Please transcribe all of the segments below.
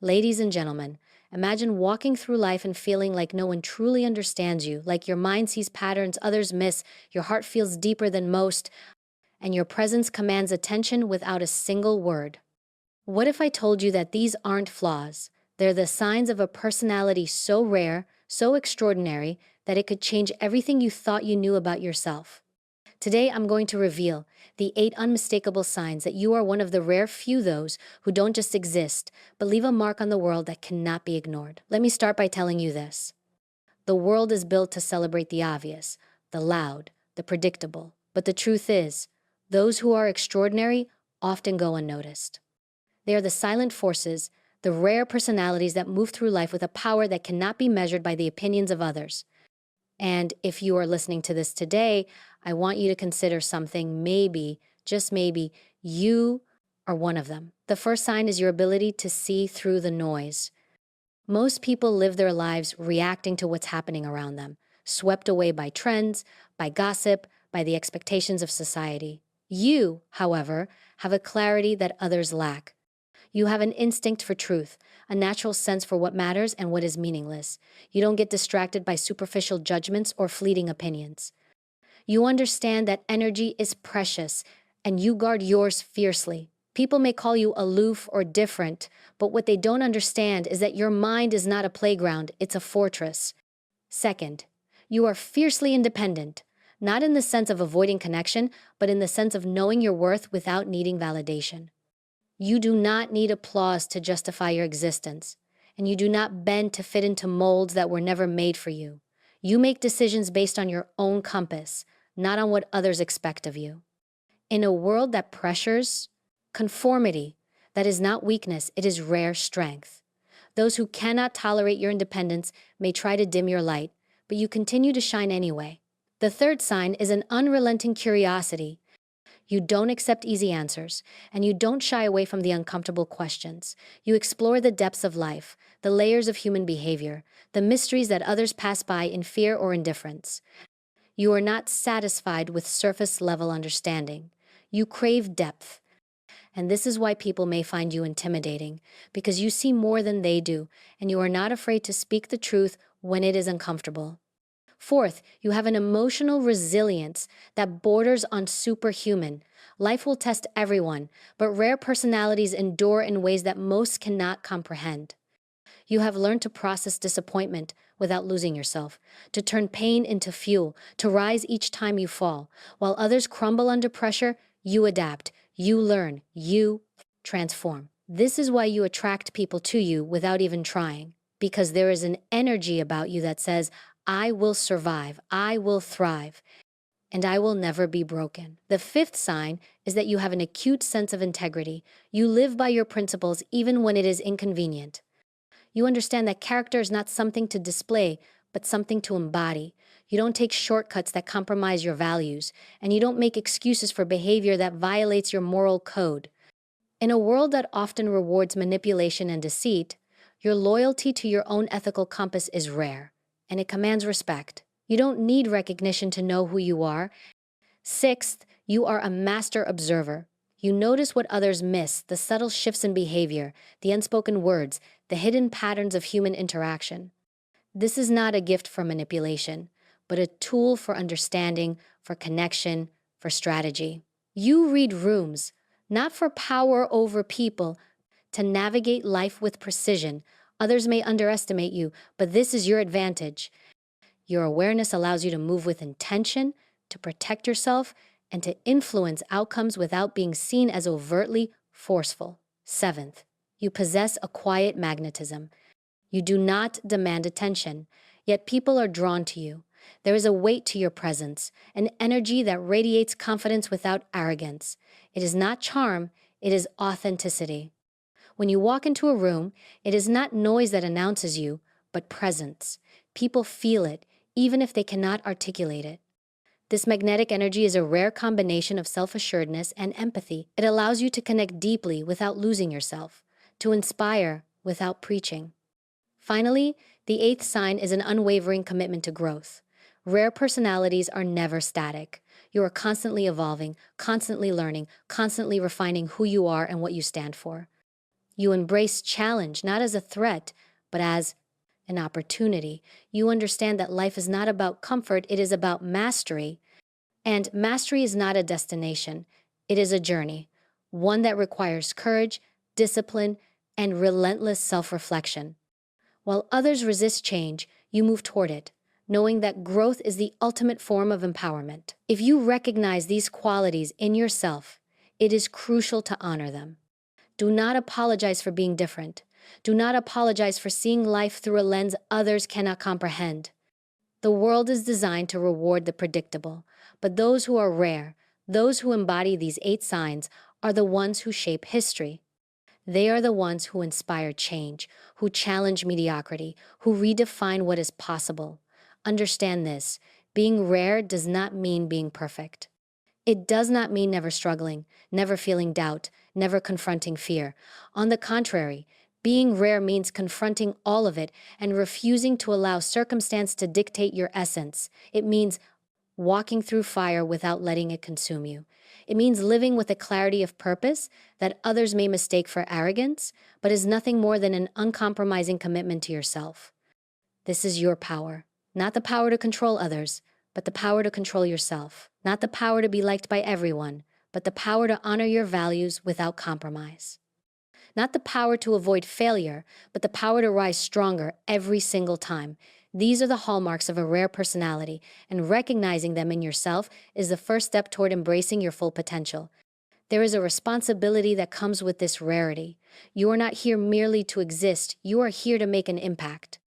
Ladies and gentlemen, imagine walking through life and feeling like no one truly understands you, like your mind sees patterns others miss, your heart feels deeper than most, and your presence commands attention without a single word. What if I told you that these aren't flaws? They're the signs of a personality so rare, so extraordinary, that it could change everything you thought you knew about yourself. Today, I'm going to reveal the 8 unmistakable signs that you are one of the rare few those who don't just exist, but leave a mark on the world that cannot be ignored. Let me start by telling you this. The world is built to celebrate the obvious, the loud, the predictable. But the truth is, those who are extraordinary often go unnoticed. They are the silent forces, the rare personalities that move through life with a power that cannot be measured by the opinions of others. And if you are listening to this today, I want you to consider something. Maybe, just maybe, you are one of them. The first sign is your ability to see through the noise. Most people live their lives reacting to what's happening around them, swept away by trends, by gossip, by the expectations of society. You, however, have a clarity that others lack. You have an instinct for truth, a natural sense for what matters and what is meaningless. You don't get distracted by superficial judgments or fleeting opinions. You understand that energy is precious, and you guard yours fiercely. People may call you aloof or different, but what they don't understand is that your mind is not a playground, it's a fortress. Second, you are fiercely independent, not in the sense of avoiding connection, but in the sense of knowing your worth without needing validation. You do not need applause to justify your existence, and you do not bend to fit into molds that were never made for you. You make decisions based on your own compass, not on what others expect of you. In a world that pressures conformity, that is not weakness, it is rare strength. Those who cannot tolerate your independence may try to dim your light, but you continue to shine anyway. The third sign is an unrelenting curiosity. You don't accept easy answers, and you don't shy away from the uncomfortable questions. You explore the depths of life, the layers of human behavior, the mysteries that others pass by in fear or indifference. You are not satisfied with surface-level understanding. You crave depth. And this is why people may find you intimidating, because you see more than they do, and you are not afraid to speak the truth when it is uncomfortable. Fourth, you have an emotional resilience that borders on superhuman. Life will test everyone, but rare personalities endure in ways that most cannot comprehend. You have learned to process disappointment without losing yourself, to turn pain into fuel, to rise each time you fall. While others crumble under pressure, you adapt, you learn, you transform. This is why you attract people to you without even trying, because there is an energy about you that says, I will survive, I will thrive, and I will never be broken. The fifth sign is that you have an acute sense of integrity. You live by your principles even when it is inconvenient. You understand that character is not something to display, but something to embody. You don't take shortcuts that compromise your values, and you don't make excuses for behavior that violates your moral code. In a world that often rewards manipulation and deceit, your loyalty to your own ethical compass is rare, and it commands respect. You don't need recognition to know who you are. Sixth, you are a master observer. You notice what others miss, the subtle shifts in behavior, the unspoken words, the hidden patterns of human interaction. This is not a gift for manipulation, but a tool for understanding, for connection, for strategy. You read rooms, not for power over people, to navigate life with precision. Others may underestimate you, but this is your advantage. Your awareness allows you to move with intention, to protect yourself, and to influence outcomes without being seen as overtly forceful. Seventh, you possess a quiet magnetism. You do not demand attention, yet people are drawn to you. There is a weight to your presence, an energy that radiates confidence without arrogance. It is not charm, it is authenticity. When you walk into a room, it is not noise that announces you, but presence. People feel it, even if they cannot articulate it. This magnetic energy is a rare combination of self-assuredness and empathy. It allows you to connect deeply without losing yourself, to inspire without preaching. Finally, the eighth sign is an unwavering commitment to growth. Rare personalities are never static. You are constantly evolving, constantly learning, constantly refining who you are and what you stand for. You embrace challenge not as a threat, but as an opportunity. You understand that life is not about comfort, it is about mastery. And mastery is not a destination, it is a journey, one that requires courage, discipline, and relentless self reflection. While others resist change, you move toward it, knowing that growth is the ultimate form of empowerment. If you recognize these qualities in yourself, it is crucial to honor them. Do not apologize for being different. Do not apologize for seeing life through a lens others cannot comprehend. The world is designed to reward the predictable, but those who are rare, those who embody these 8 signs, are the ones who shape history. They are the ones who inspire change, who challenge mediocrity, who redefine what is possible. Understand this: being rare does not mean being perfect. It does not mean never struggling, never feeling doubt, never confronting fear. On the contrary, being rare means confronting all of it and refusing to allow circumstance to dictate your essence. It means walking through fire without letting it consume you. It means living with a clarity of purpose that others may mistake for arrogance, but is nothing more than an uncompromising commitment to yourself. This is your power, not the power to control others, but the power to control yourself. Not the power to be liked by everyone, but the power to honor your values without compromise. Not the power to avoid failure, but the power to rise stronger every single time. These are the hallmarks of a rare personality, and recognizing them in yourself is the first step toward embracing your full potential. There is a responsibility that comes with this rarity. You are not here merely to exist, you are here to make an impact.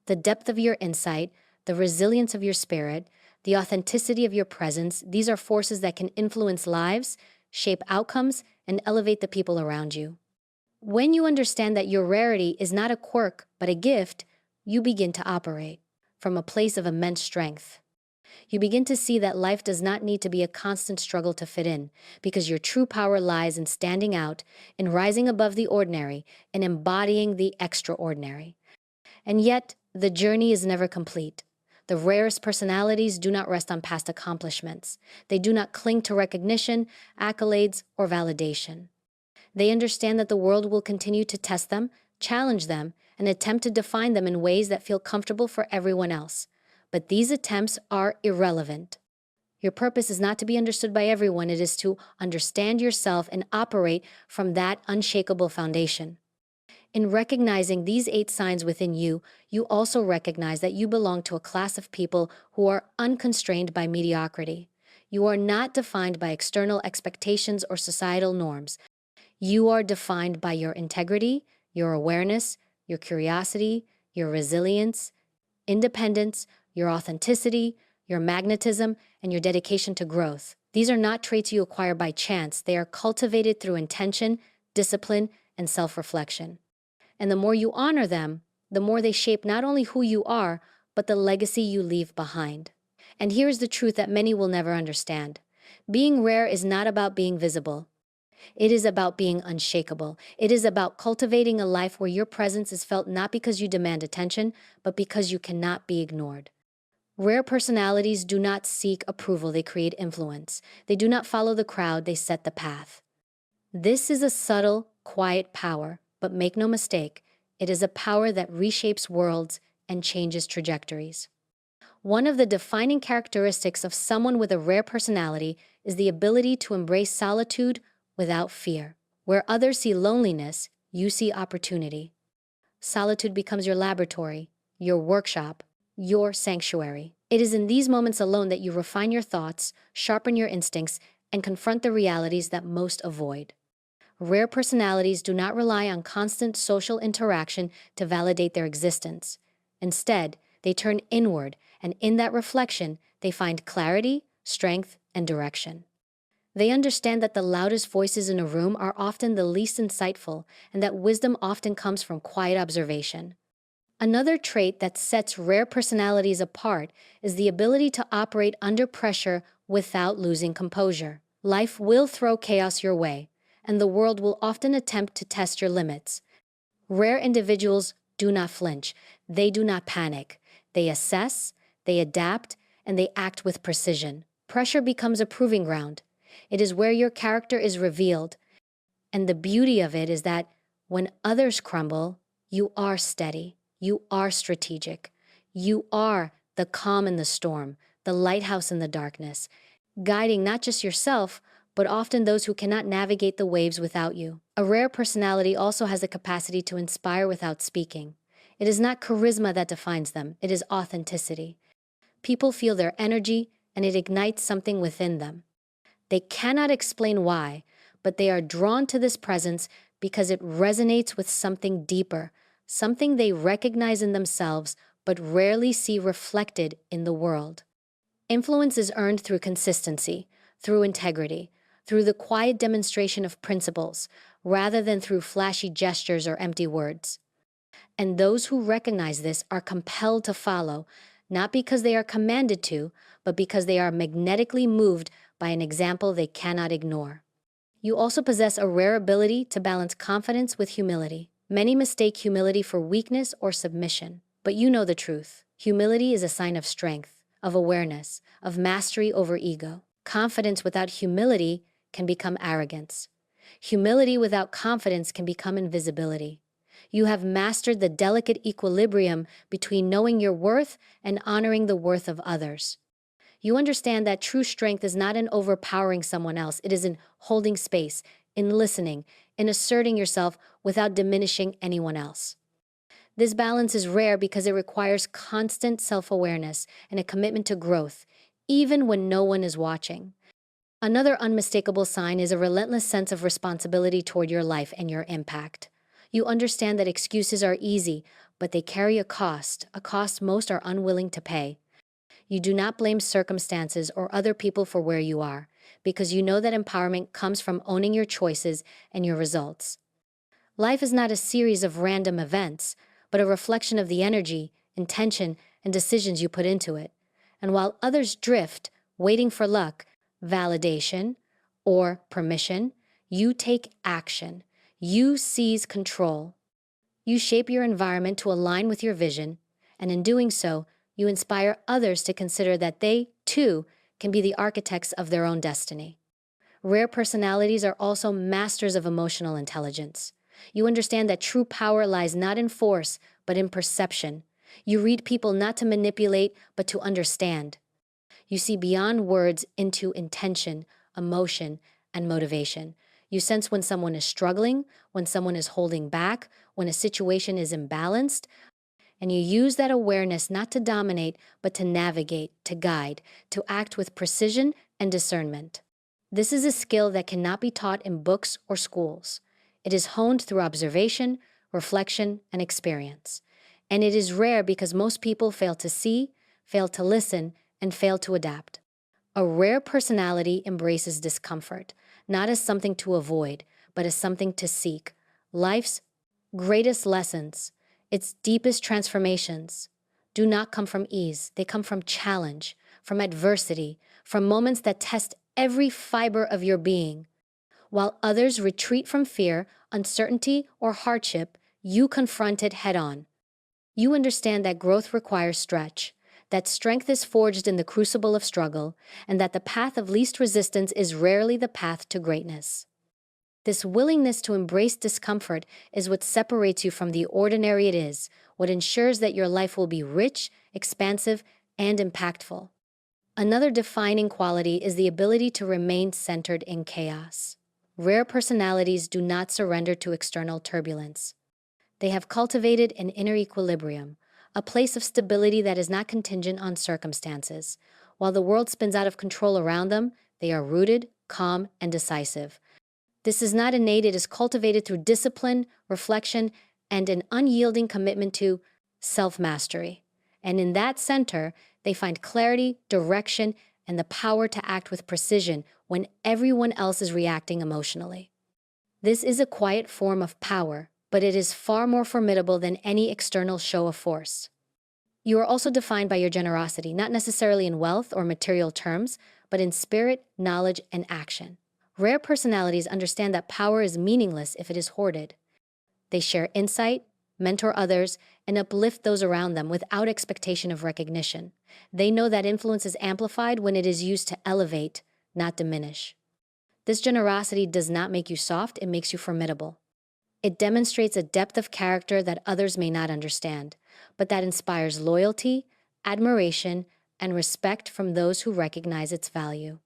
The depth of your insight, the resilience of your spirit, the authenticity of your presence, these are forces that can influence lives, shape outcomes, and elevate the people around you. When you understand that your rarity is not a quirk, but a gift, you begin to operate from a place of immense strength. You begin to see that life does not need to be a constant struggle to fit in, because your true power lies in standing out, in rising above the ordinary, and embodying the extraordinary. And yet, the journey is never complete. The rarest personalities do not rest on past accomplishments. They do not cling to recognition, accolades, or validation. They understand that the world will continue to test them, challenge them, and attempt to define them in ways that feel comfortable for everyone else. But these attempts are irrelevant. Your purpose is not to be understood by everyone, it is to understand yourself and operate from that unshakable foundation. In recognizing these 8 signs within you, you also recognize that you belong to a class of people who are unconstrained by mediocrity. You are not defined by external expectations or societal norms. You are defined by your integrity, your awareness, your curiosity, your resilience, independence, your authenticity, your magnetism, and your dedication to growth. These are not traits you acquire by chance. They are cultivated through intention, discipline, and self-reflection. And the more you honor them, the more they shape not only who you are, but the legacy you leave behind. And here's the truth that many will never understand. Being rare is not about being visible. It is about being unshakable. It is about cultivating a life where your presence is felt not because you demand attention, but because you cannot be ignored. Rare personalities do not seek approval, they create influence. They do not follow the crowd, they set the path. This is a subtle, quiet power, but make no mistake, it is a power that reshapes worlds and changes trajectories. One of the defining characteristics of someone with a rare personality is the ability to embrace solitude without fear. Where others see loneliness, you see opportunity. Solitude becomes your laboratory, your workshop, your sanctuary. It is in these moments alone that you refine your thoughts, sharpen your instincts, and confront the realities that most avoid. Rare personalities do not rely on constant social interaction to validate their existence. Instead, they turn inward, and in that reflection, they find clarity, strength, and direction. They understand that the loudest voices in a room are often the least insightful, and that wisdom often comes from quiet observation. Another trait that sets rare personalities apart is the ability to operate under pressure without losing composure. Life will throw chaos your way, and the world will often attempt to test your limits. Rare individuals do not flinch, they do not panic. They assess, they adapt, and they act with precision. Pressure becomes a proving ground. It is where your character is revealed, and the beauty of it is that When others crumble, you are steady. You are strategic. You are the calm in the storm, the lighthouse in the darkness, guiding not just yourself, but often those who cannot navigate the waves without you. A rare personality also has the capacity to inspire without speaking. It is not charisma that defines them, it is authenticity. People feel their energy, and it ignites something within them. They cannot explain why, but they are drawn to this presence because it resonates with something deeper, something they recognize in themselves but rarely see reflected in the world. Influence is earned through consistency, through integrity, through the quiet demonstration of principles, rather than through flashy gestures or empty words. And those who recognize this are compelled to follow, not because they are commanded to, but because they are magnetically moved by an example they cannot ignore. You also possess a rare ability to balance confidence with humility. Many mistake humility for weakness or submission, but you know the truth. Humility is a sign of strength, of awareness, of mastery over ego. Confidence without humility can become arrogance. Humility without confidence can become invisibility. You have mastered the delicate equilibrium between knowing your worth and honoring the worth of others. You understand that true strength is not in overpowering someone else, it is in holding space, in listening, in asserting yourself without diminishing anyone else. This balance is rare because it requires constant self-awareness and a commitment to growth, even when no one is watching. Another unmistakable sign is a relentless sense of responsibility toward your life and your impact. You understand that excuses are easy, but they carry a cost most are unwilling to pay. You do not blame circumstances or other people for where you are, because you know that empowerment comes from owning your choices and your results. Life is not a series of random events, but a reflection of the energy, intention, and decisions you put into it. And while others drift, waiting for luck, validation, or permission, you take action. You seize control. You shape your environment to align with your vision, and in doing so, you inspire others to consider that they, too, can be the architects of their own destiny. Rare personalities are also masters of emotional intelligence. You understand that true power lies not in force, but in perception. You read people not to manipulate, but to understand. You see beyond words into intention, emotion, and motivation. You sense when someone is struggling, when someone is holding back, when a situation is imbalanced, and you use that awareness not to dominate, but to navigate, to guide, to act with precision and discernment. This is a skill that cannot be taught in books or schools. It is honed through observation, reflection, and experience. And it is rare because most people fail to see, fail to listen, and fail to adapt. A rare personality embraces discomfort, not as something to avoid, but as something to seek. Life's greatest lessons, its deepest transformations, do not come from ease. They come from challenge, from adversity, from moments that test every fiber of your being. While others retreat from fear, uncertainty, or hardship, you confront it head-on. You understand that growth requires stretch, that strength is forged in the crucible of struggle, and that the path of least resistance is rarely the path to greatness. This willingness to embrace discomfort is what separates you from the ordinary it is, what ensures that your life will be rich, expansive, and impactful. Another defining quality is the ability to remain centered in chaos. Rare personalities do not surrender to external turbulence. They have cultivated an inner equilibrium, a place of stability that is not contingent on circumstances. While the world spins out of control around them, they are rooted, calm, and decisive. This is not innate, it is cultivated through discipline, reflection, and an unyielding commitment to self-mastery. And in that center, they find clarity, direction, and the power to act with precision when everyone else is reacting emotionally. This is a quiet form of power, but it is far more formidable than any external show of force. You are also defined by your generosity, not necessarily in wealth or material terms, but in spirit, knowledge, and action. Rare personalities understand that power is meaningless if it is hoarded. They share insight, mentor others, and uplift those around them without expectation of recognition. They know that influence is amplified when it is used to elevate, not diminish. This generosity does not make you soft, it makes you formidable. It demonstrates a depth of character that others may not understand, but that inspires loyalty, admiration, and respect from those who recognize its value.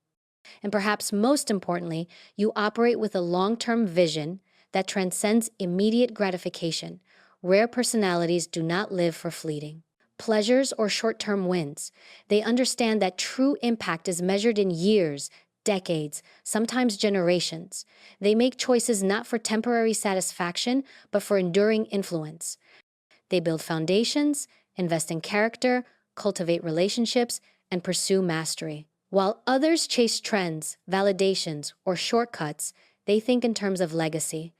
And perhaps most importantly, you operate with a long term vision that transcends immediate gratification. Rare personalities do not live for fleeting pleasures or short term wins. They understand that true impact is measured in years, decades, sometimes generations. They make choices not for temporary satisfaction, but for enduring influence. They build foundations, invest in character, cultivate relationships, and pursue mastery. While others chase trends, validations, or shortcuts, they think in terms of legacy.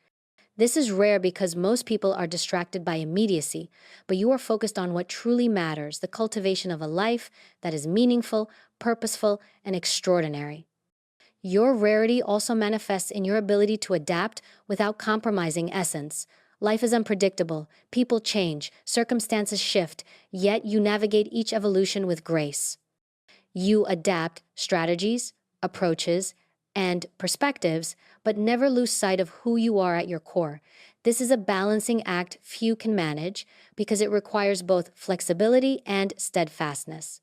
This is rare because most people are distracted by immediacy, but you are focused on what truly matters, the cultivation of a life that is meaningful, purposeful, and extraordinary. Your rarity also manifests in your ability to adapt without compromising essence. Life is unpredictable, people change, circumstances shift, yet you navigate each evolution with grace. You adapt strategies, approaches, and perspectives, but never lose sight of who you are at your core. This is a balancing act few can manage because it requires both flexibility and steadfastness.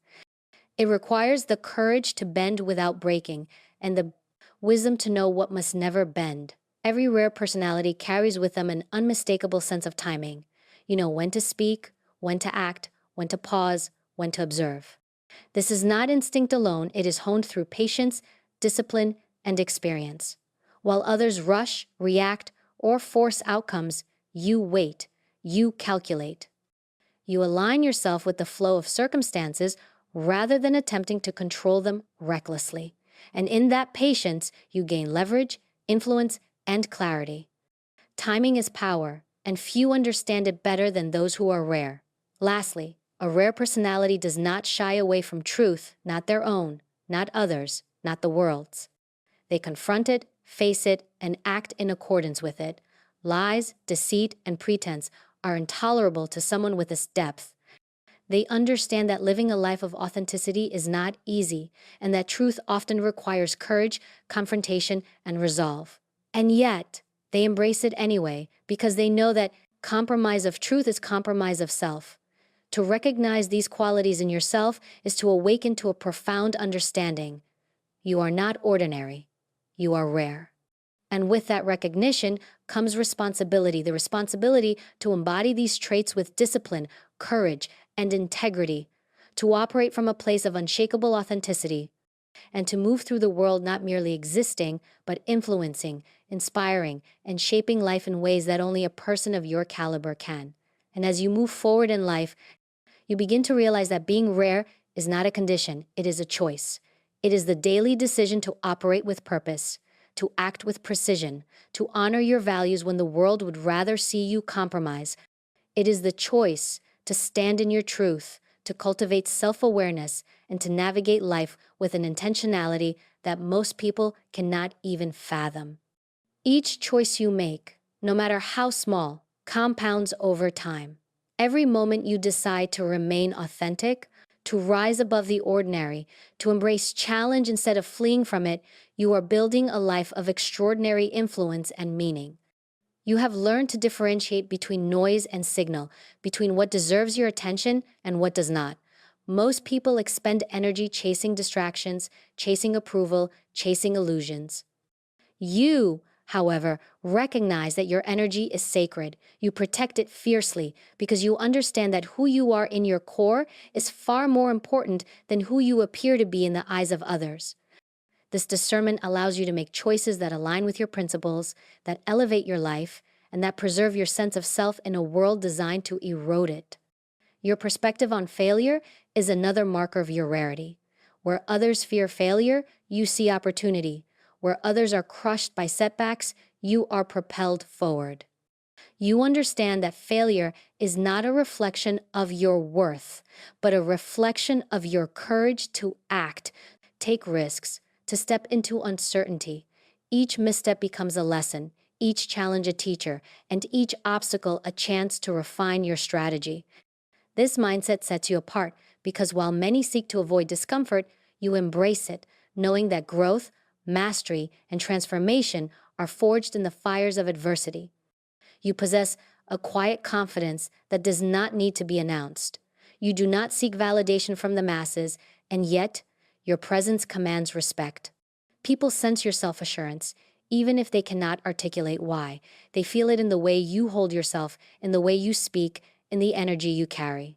It requires the courage to bend without breaking and the wisdom to know what must never bend. Every rare personality carries with them an unmistakable sense of timing. You know when to speak, when to act, when to pause, when to observe. This is not instinct alone, it is honed through patience, discipline, and experience. While others rush, react, or force outcomes, you wait, you calculate. You align yourself with the flow of circumstances rather than attempting to control them recklessly. And in that patience, you gain leverage, influence, and clarity. Timing is power, and few understand it better than those who are rare. Lastly, a rare personality does not shy away from truth, not their own, not others, not the world's. They confront it, face it, and act in accordance with it. Lies, deceit, and pretense are intolerable to someone with this depth. They understand that living a life of authenticity is not easy, and that truth often requires courage, confrontation, and resolve. And yet, they embrace it anyway because they know that compromise of truth is compromise of self. To recognize these qualities in yourself is to awaken to a profound understanding. You are not ordinary. You are rare. And with that recognition comes responsibility, the responsibility to embody these traits with discipline, courage, and integrity, to operate from a place of unshakable authenticity, and to move through the world not merely existing, but influencing, inspiring, and shaping life in ways that only a person of your caliber can. And as you move forward in life, you begin to realize that being rare is not a condition, it is a choice. It is the daily decision to operate with purpose, to act with precision, to honor your values when the world would rather see you compromise. It is the choice to stand in your truth, to cultivate self-awareness, and to navigate life with an intentionality that most people cannot even fathom. Each choice you make, no matter how small, compounds over time. Every moment you decide to remain authentic, to rise above the ordinary, to embrace challenge instead of fleeing from it, you are building a life of extraordinary influence and meaning. You have learned to differentiate between noise and signal, between what deserves your attention and what does not. Most people expend energy chasing distractions, chasing approval, chasing illusions. You, however, recognize that your energy is sacred. You protect it fiercely because you understand that who you are in your core is far more important than who you appear to be in the eyes of others. This discernment allows you to make choices that align with your principles, that elevate your life, and that preserve your sense of self in a world designed to erode it. Your perspective on failure is another marker of your rarity. Where others fear failure, you see opportunity. Where others are crushed by setbacks, you are propelled forward. You understand that failure is not a reflection of your worth, but a reflection of your courage to act, take risks, to step into uncertainty. Each misstep becomes a lesson, each challenge a teacher, and each obstacle a chance to refine your strategy. This mindset sets you apart because while many seek to avoid discomfort, you embrace it, knowing that growth, mastery, and transformation are forged in the fires of adversity. You possess a quiet confidence that does not need to be announced. You do not seek validation from the masses, and yet your presence commands respect. People sense your self assurance, even if they cannot articulate why. They feel it in the way you hold yourself, in the way you speak, in the energy you carry.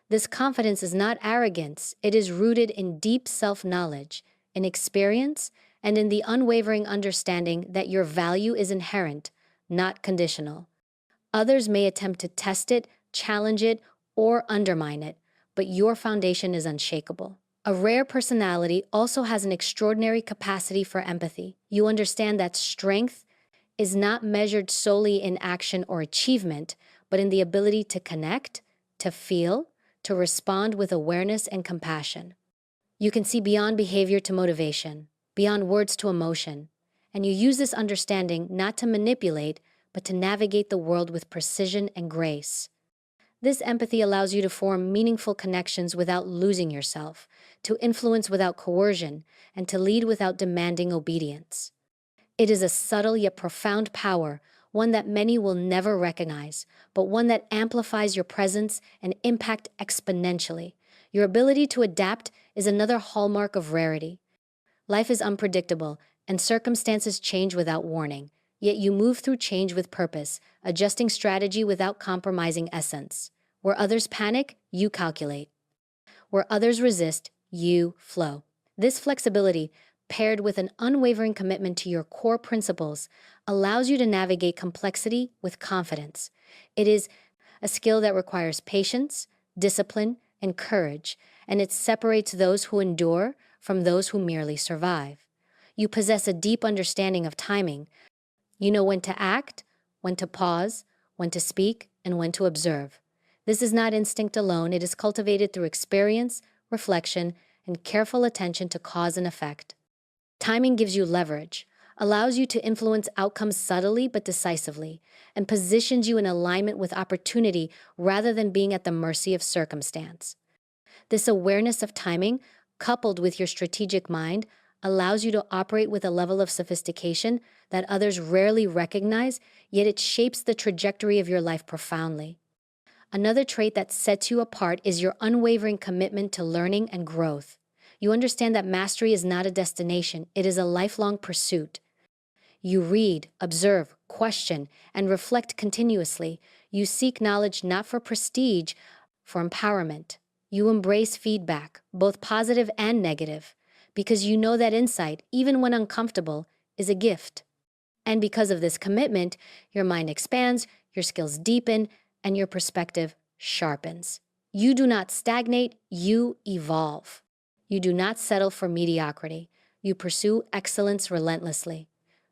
This confidence is not arrogance, it is rooted in deep self knowledge, in experience, and in the unwavering understanding that your value is inherent, not conditional. Others may attempt to test it, challenge it, or undermine it, but your foundation is unshakable. A rare personality also has an extraordinary capacity for empathy. You understand that strength is not measured solely in action or achievement, but in the ability to connect, to feel, to respond with awareness and compassion. You can see beyond behavior to motivation, beyond words to emotion, and you use this understanding not to manipulate, but to navigate the world with precision and grace. This empathy allows you to form meaningful connections without losing yourself, to influence without coercion, and to lead without demanding obedience. It is a subtle yet profound power, one that many will never recognize, but one that amplifies your presence and impact exponentially. Your ability to adapt is another hallmark of rarity. Life is unpredictable, and circumstances change without warning. Yet you move through change with purpose, adjusting strategy without compromising essence. Where others panic, you calculate. Where others resist, you flow. This flexibility, paired with an unwavering commitment to your core principles, allows you to navigate complexity with confidence. It is a skill that requires patience, discipline, and courage, and it separates those who endure from those who merely survive. You possess a deep understanding of timing. You know when to act, when to pause, when to speak, and when to observe. This is not instinct alone, it is cultivated through experience, reflection, and careful attention to cause and effect. Timing gives you leverage, allows you to influence outcomes subtly but decisively, and positions you in alignment with opportunity rather than being at the mercy of circumstance. This awareness of timing, coupled with your strategic mind, allows you to operate with a level of sophistication that others rarely recognize, yet it shapes the trajectory of your life profoundly. Another trait that sets you apart is your unwavering commitment to learning and growth. You understand that mastery is not a destination, it is a lifelong pursuit. You read, observe, question, and reflect continuously. You seek knowledge not for prestige, for empowerment. You embrace feedback, both positive and negative, because you know that insight, even when uncomfortable, is a gift. And because of this commitment, your mind expands, your skills deepen, and your perspective sharpens. You do not stagnate, you evolve. You do not settle for mediocrity. You pursue excellence relentlessly.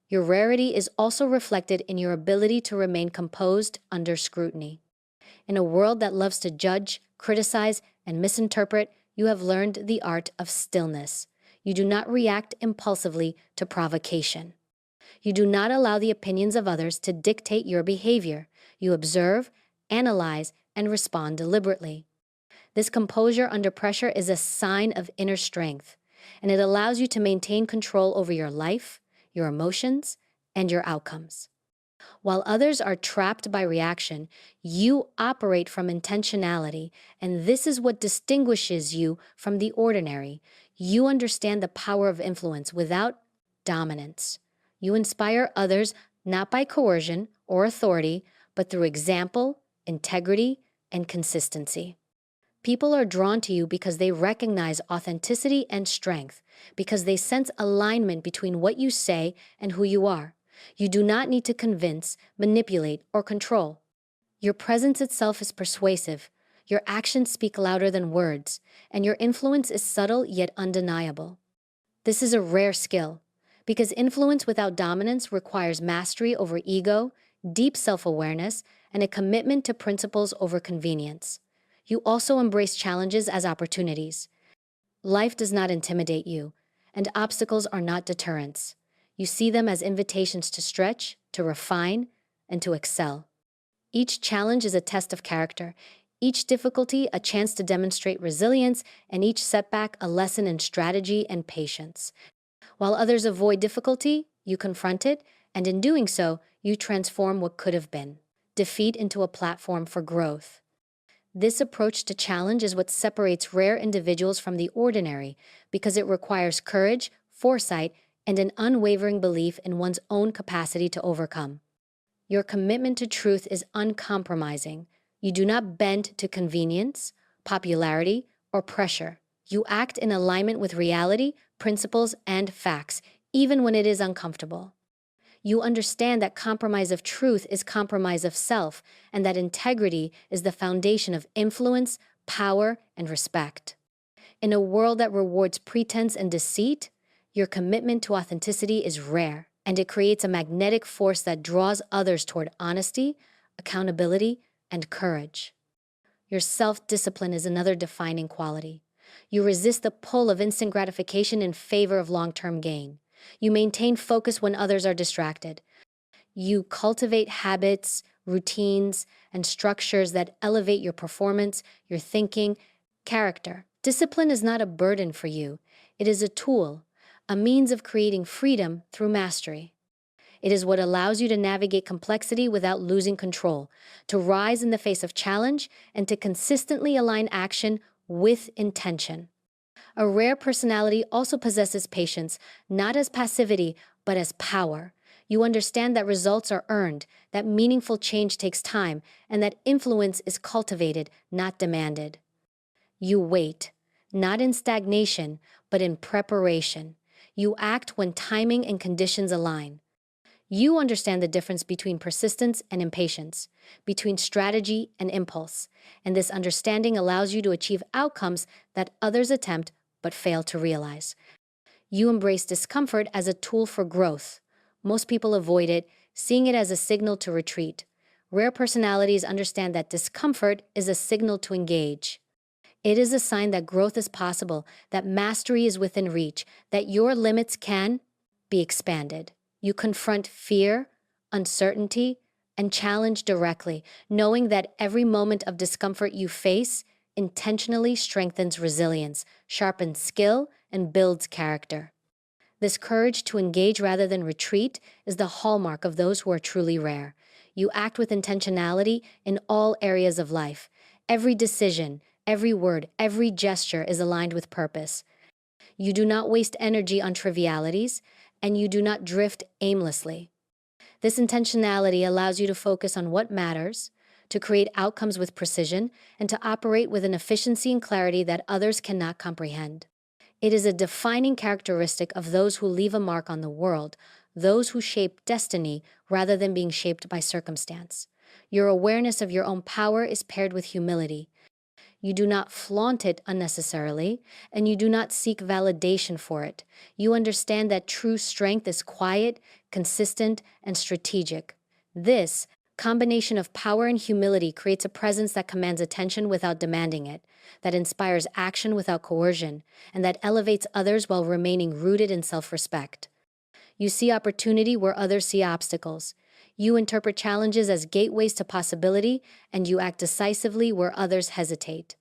Your rarity is also reflected in your ability to remain composed under scrutiny. In a world that loves to judge, criticize, and misinterpret, you have learned the art of stillness. You do not react impulsively to provocation. You do not allow the opinions of others to dictate your behavior. You observe, analyze, and respond deliberately. This composure under pressure is a sign of inner strength, and it allows you to maintain control over your life, your emotions, and your outcomes. While others are trapped by reaction, you operate from intentionality, and this is what distinguishes you from the ordinary. You understand the power of influence without dominance. You inspire others not by coercion or authority, but through example, integrity, and consistency. People are drawn to you because they recognize authenticity and strength, because they sense alignment between what you say and who you are. You do not need to convince, manipulate, or control. Your presence itself is persuasive, your actions speak louder than words, and your influence is subtle yet undeniable. This is a rare skill, because influence without dominance requires mastery over ego, deep self-awareness, and a commitment to principles over convenience. You also embrace challenges as opportunities. Life does not intimidate you, and obstacles are not deterrents. You see them as invitations to stretch, to refine, and to excel. Each challenge is a test of character, each difficulty a chance to demonstrate resilience, and each setback a lesson in strategy and patience. While others avoid difficulty, you confront it, and in doing so, You transform what could have been. Defeat into a platform for growth. This approach to challenge is what separates rare individuals from the ordinary because it requires courage, foresight, and an unwavering belief in one's own capacity to overcome. Your commitment to truth is uncompromising. You do not bend to convenience, popularity, or pressure. You act in alignment with reality, principles, and facts, even when it is uncomfortable. You understand that compromise of truth is compromise of self, and that integrity is the foundation of influence, power, and respect. In a world that rewards pretense and deceit, your commitment to authenticity is rare, and it creates a magnetic force that draws others toward honesty, accountability, and courage. Your self-discipline is another defining quality. You resist the pull of instant gratification in favor of long-term gain. You maintain focus when others are distracted. You cultivate habits, routines, and structures that elevate your performance, your thinking, character. Discipline is not a burden for you. It is a tool, a means of creating freedom through mastery. It is what allows you to navigate complexity without losing control, to rise in the face of challenge, and to consistently align action with intention. A rare personality also possesses patience, not as passivity, but as power. You understand that results are earned, that meaningful change takes time, and that influence is cultivated, not demanded. You wait, not in stagnation, but in preparation. You act when timing and conditions align. You understand the difference between persistence and impatience, between strategy and impulse, and this understanding allows you to achieve outcomes that others attempt but fail to realize. You embrace discomfort as a tool for growth. Most people avoid it, seeing it as a signal to retreat. Rare personalities understand that discomfort is a signal to engage. It is a sign that growth is possible, that mastery is within reach, that your limits can be expanded. You confront fear, uncertainty, and challenge directly, knowing that every moment of discomfort you face intentionally strengthens resilience, sharpens skill, and builds character. This courage to engage rather than retreat is the hallmark of those who are truly rare. You act with intentionality in all areas of life. Every decision, every word, every gesture is aligned with purpose. You do not waste energy on trivialities, and you do not drift aimlessly. This intentionality allows you to focus on what matters, to create outcomes with precision, and to operate with an efficiency and clarity that others cannot comprehend. It is a defining characteristic of those who leave a mark on the world, those who shape destiny rather than being shaped by circumstance. Your awareness of your own power is paired with humility. You do not flaunt it unnecessarily, and you do not seek validation for it. You understand that true strength is quiet, consistent, and strategic. This combination of power and humility creates a presence that commands attention without demanding it, that inspires action without coercion, and that elevates others while remaining rooted in self-respect. You see opportunity where others see obstacles. You interpret challenges as gateways to possibility, and you act decisively where others hesitate.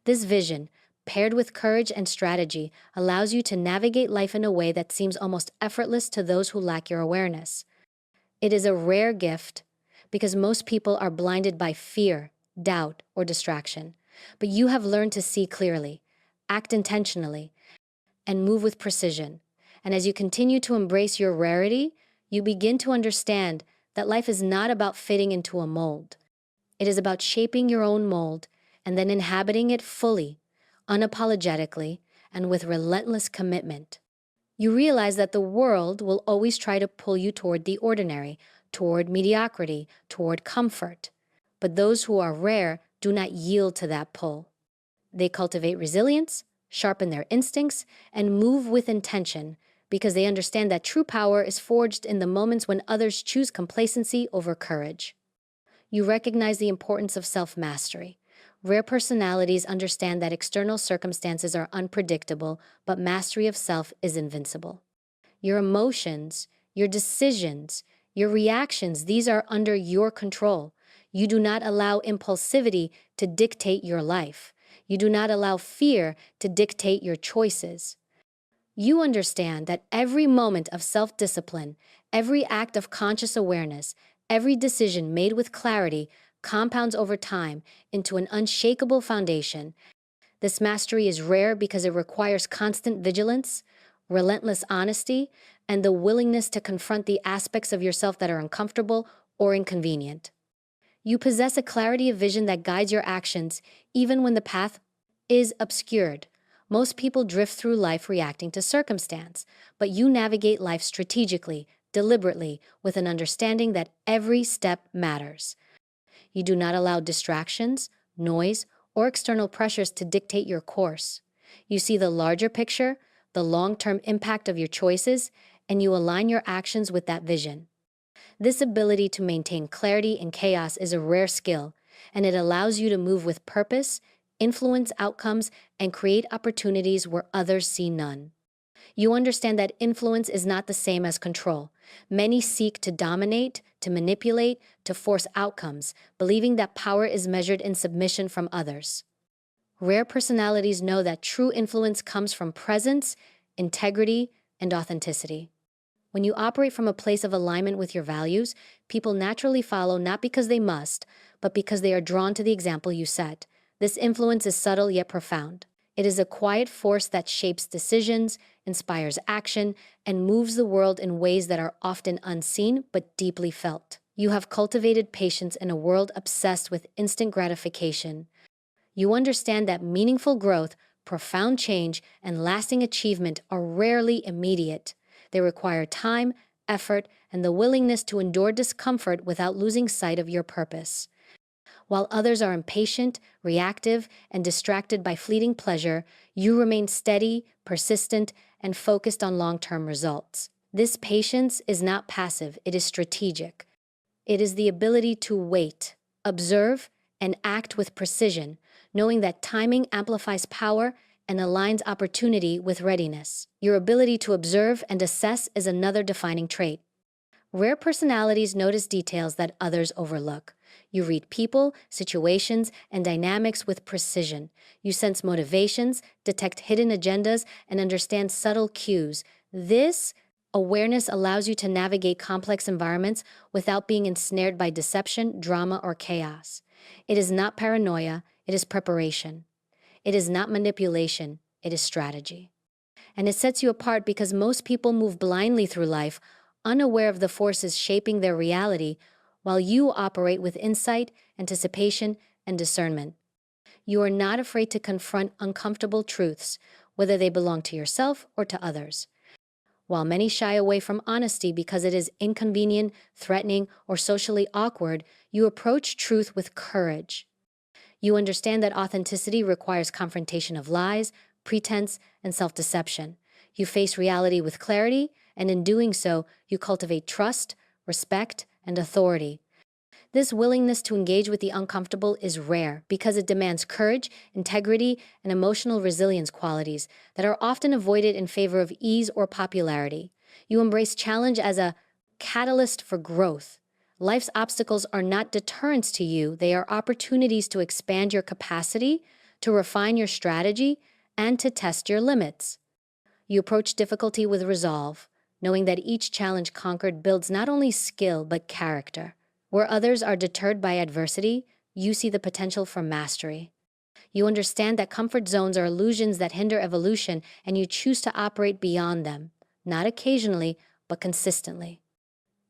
This vision, paired with courage and strategy, allows you to navigate life in a way that seems almost effortless to those who lack your awareness. It is a rare gift because most people are blinded by fear, doubt, or distraction. But you have learned to see clearly, act intentionally, and move with precision. And as you continue to embrace your rarity, you begin to understand that life is not about fitting into a mold. It is about shaping your own mold and then inhabiting it fully, unapologetically, and with relentless commitment. You realize that the world will always try to pull you toward the ordinary, toward mediocrity, toward comfort. But those who are rare do not yield to that pull. They cultivate resilience, sharpen their instincts, and move with intention because they understand that true power is forged in the moments when others choose complacency over courage. You recognize the importance of self-mastery. Rare personalities understand that external circumstances are unpredictable, but mastery of self is invincible. Your emotions, your decisions, your reactions, these are under your control. You do not allow impulsivity to dictate your life. You do not allow fear to dictate your choices. You understand that every moment of self discipline, every act of conscious awareness, every decision made with clarity compounds over time into an unshakable foundation. This mastery is rare because it requires constant vigilance, relentless honesty, and the willingness to confront the aspects of yourself that are uncomfortable or inconvenient. You possess a clarity of vision that guides your actions even when the path is obscured. Most people drift through life reacting to circumstance, but you navigate life strategically, deliberately, with an understanding that every step matters. You do not allow distractions, noise, or external pressures to dictate your course. You see the larger picture, the long term impact of your choices, and you align your actions with that vision. This ability to maintain clarity in chaos is a rare skill, and it allows you to move with purpose, influence outcomes, and create opportunities where others see none. You understand that influence is not the same as control. Many seek to dominate, to manipulate, to force outcomes, believing that power is measured in submission from others. Rare personalities know that true influence comes from presence, integrity, and authenticity. When you operate from a place of alignment with your values, people naturally follow not because they must, but because they are drawn to the example you set. This influence is subtle yet profound. It is a quiet force that shapes decisions, inspires action, and moves the world in ways that are often unseen but deeply felt. You have cultivated patience in a world obsessed with instant gratification. You understand that meaningful growth, profound change, and lasting achievement are rarely immediate. They require time, effort, and the willingness to endure discomfort without losing sight of your purpose. While others are impatient, reactive, and distracted by fleeting pleasure, you remain steady, persistent, and focused on long term results. This patience is not passive, it is strategic. It is the ability to wait, observe, and act with precision, knowing that timing amplifies power and aligns opportunity with readiness. Your ability to observe and assess is another defining trait. Rare personalities notice details that others overlook. You read people, situations, and dynamics with precision. You sense motivations, detect hidden agendas, and understand subtle cues. This awareness allows you to navigate complex environments without being ensnared by deception, drama, or chaos. It is not paranoia, it is preparation. It is not manipulation, it is strategy. And it sets you apart because most people move blindly through life, unaware of the forces shaping their reality, while you operate with insight, anticipation, and discernment. You are not afraid to confront uncomfortable truths, whether they belong to yourself or to others. While many shy away from honesty because it is inconvenient, threatening, or socially awkward, you approach truth with courage. You understand that authenticity requires confrontation of lies, pretense, and self deception. You face reality with clarity, and in doing so, you cultivate trust, respect, and authority. This willingness to engage with the uncomfortable is rare because it demands courage, integrity, and emotional resilience qualities that are often avoided in favor of ease or popularity. You embrace challenge as a catalyst for growth. Life's obstacles are not deterrents to you, they are opportunities to expand your capacity, to refine your strategy, and to test your limits. You approach difficulty with resolve, knowing that each challenge conquered builds not only skill but character. Where others are deterred by adversity, you see the potential for mastery. You understand that comfort zones are illusions that hinder evolution, and you choose to operate beyond them, not occasionally, but consistently.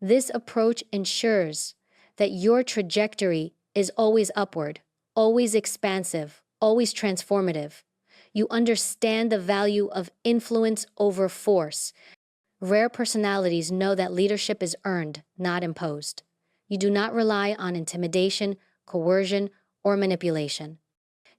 This approach ensures that your trajectory is always upward, always expansive, always transformative. You understand the value of influence over force. Rare personalities know that leadership is earned, not imposed. You do not rely on intimidation, coercion, or manipulation.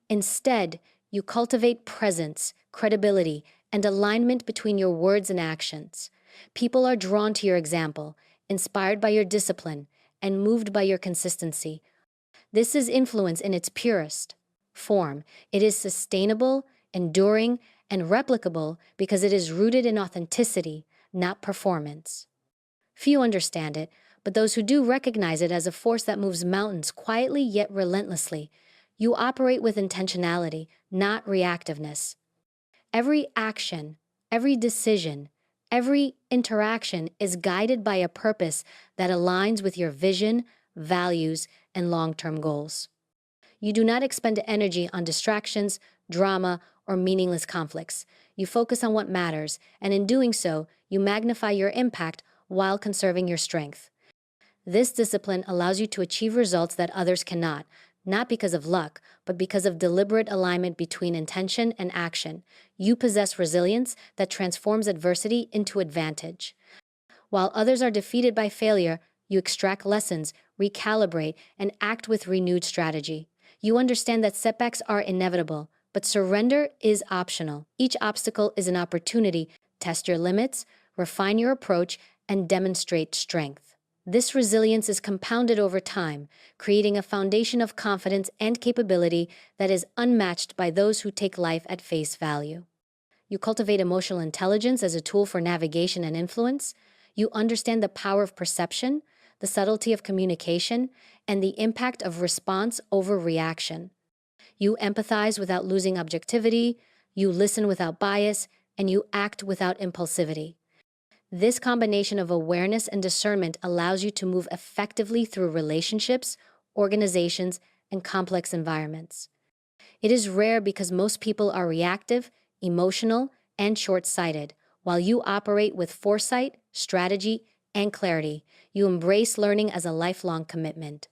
Instead, you cultivate presence, credibility, and alignment between your words and actions. People are drawn to your example, inspired by your discipline, and moved by your consistency. This is influence in its purest form. It is sustainable, enduring, and replicable because it is rooted in authenticity, not performance. Few understand it, but those who do recognize it as a force that moves mountains quietly yet relentlessly. You operate with intentionality, not reactiveness. Every action, Every decision, every interaction is guided by a purpose that aligns with your vision, values, and long-term goals. You do not expend energy on distractions, drama, or meaningless conflicts. You focus on what matters, and in doing so, you magnify your impact while conserving your strength. This discipline allows you to achieve results that others cannot, not because of luck, but because of deliberate alignment between intention and action. You possess resilience that transforms adversity into advantage. While others are defeated by failure, you extract lessons, recalibrate, and act with renewed strategy. You understand that setbacks are inevitable, but surrender is optional. Each obstacle is an opportunity to test your limits, refine your approach, and demonstrate strength. This resilience is compounded over time, creating a foundation of confidence and capability that is unmatched by those who take life at face value. You cultivate emotional intelligence as a tool for navigation and influence. You understand the power of perception, the subtlety of communication, and the impact of response over reaction. You empathize without losing objectivity, you listen without bias, and you act without impulsivity. This combination of awareness and discernment allows you to move effectively through relationships, organizations, and complex environments. It is rare because most people are reactive, emotional, and short-sighted, while you operate with foresight, strategy, and clarity. You embrace learning as a lifelong commitment.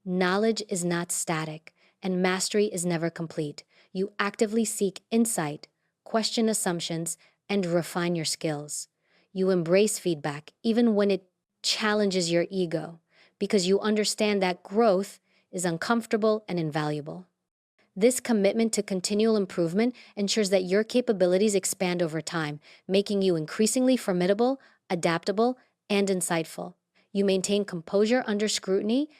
Knowledge is not static, and mastery is never complete. You actively seek insight, question assumptions, and refine your skills. You embrace feedback, even when it challenges your ego, because you understand that growth is uncomfortable and invaluable. This commitment to continual improvement ensures that your capabilities expand over time, making you increasingly formidable, adaptable, and insightful. You maintain composure under scrutiny.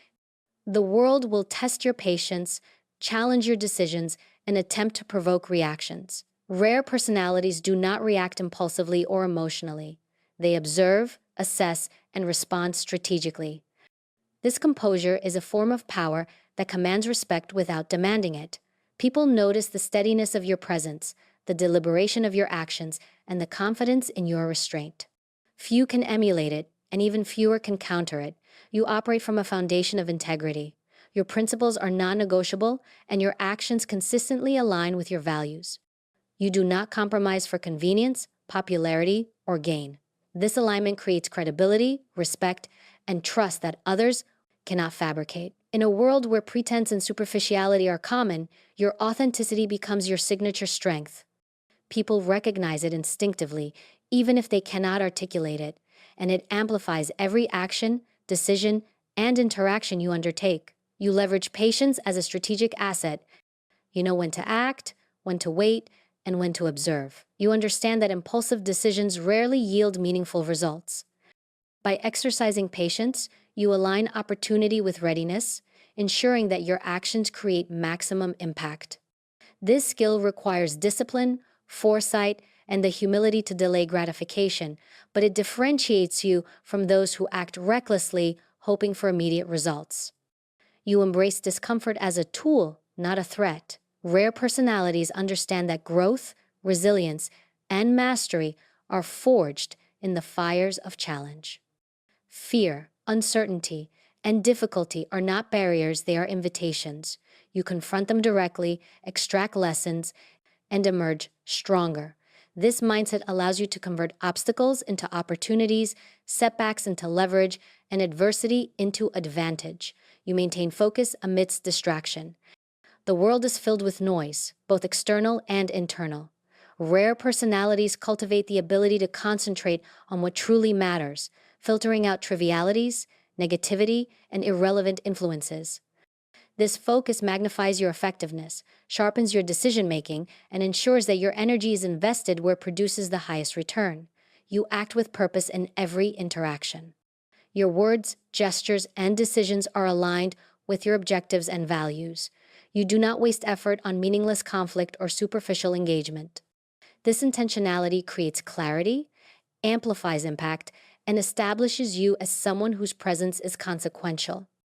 The world will test your patience, challenge your decisions, and attempt to provoke reactions. Rare personalities do not react impulsively or emotionally. They observe, assess, and respond strategically. This composure is a form of power that commands respect without demanding it. People notice the steadiness of your presence, the deliberation of your actions, and the confidence in your restraint. Few can emulate it, and even fewer can counter it. You operate from a foundation of integrity. Your principles are non-negotiable, and your actions consistently align with your values. You do not compromise for convenience, popularity, or gain. This alignment creates credibility, respect, and trust that others cannot fabricate. In a world where pretense and superficiality are common, your authenticity becomes your signature strength. People recognize it instinctively, even if they cannot articulate it, and it amplifies every action, decision, and interaction you undertake. You leverage patience as a strategic asset. You know when to act, when to wait, and when to observe. You understand that impulsive decisions rarely yield meaningful results. By exercising patience, you align opportunity with readiness, ensuring that your actions create maximum impact. This skill requires discipline, foresight, and the humility to delay gratification, but it differentiates you from those who act recklessly, hoping for immediate results. You embrace discomfort as a tool, not a threat. Rare personalities understand that growth, resilience, and mastery are forged in the fires of challenge. Fear, uncertainty, and difficulty are not barriers, they are invitations. You confront them directly, extract lessons, and emerge stronger. This mindset allows you to convert obstacles into opportunities, setbacks into leverage, and adversity into advantage. You maintain focus amidst distraction. The world is filled with noise, both external and internal. Rare personalities cultivate the ability to concentrate on what truly matters, filtering out trivialities, negativity, and irrelevant influences. This focus magnifies your effectiveness, sharpens your decision-making, and ensures that your energy is invested where it produces the highest return. You act with purpose in every interaction. Your words, gestures, and decisions are aligned with your objectives and values. You do not waste effort on meaningless conflict or superficial engagement. This intentionality creates clarity, amplifies impact, and establishes you as someone whose presence is consequential.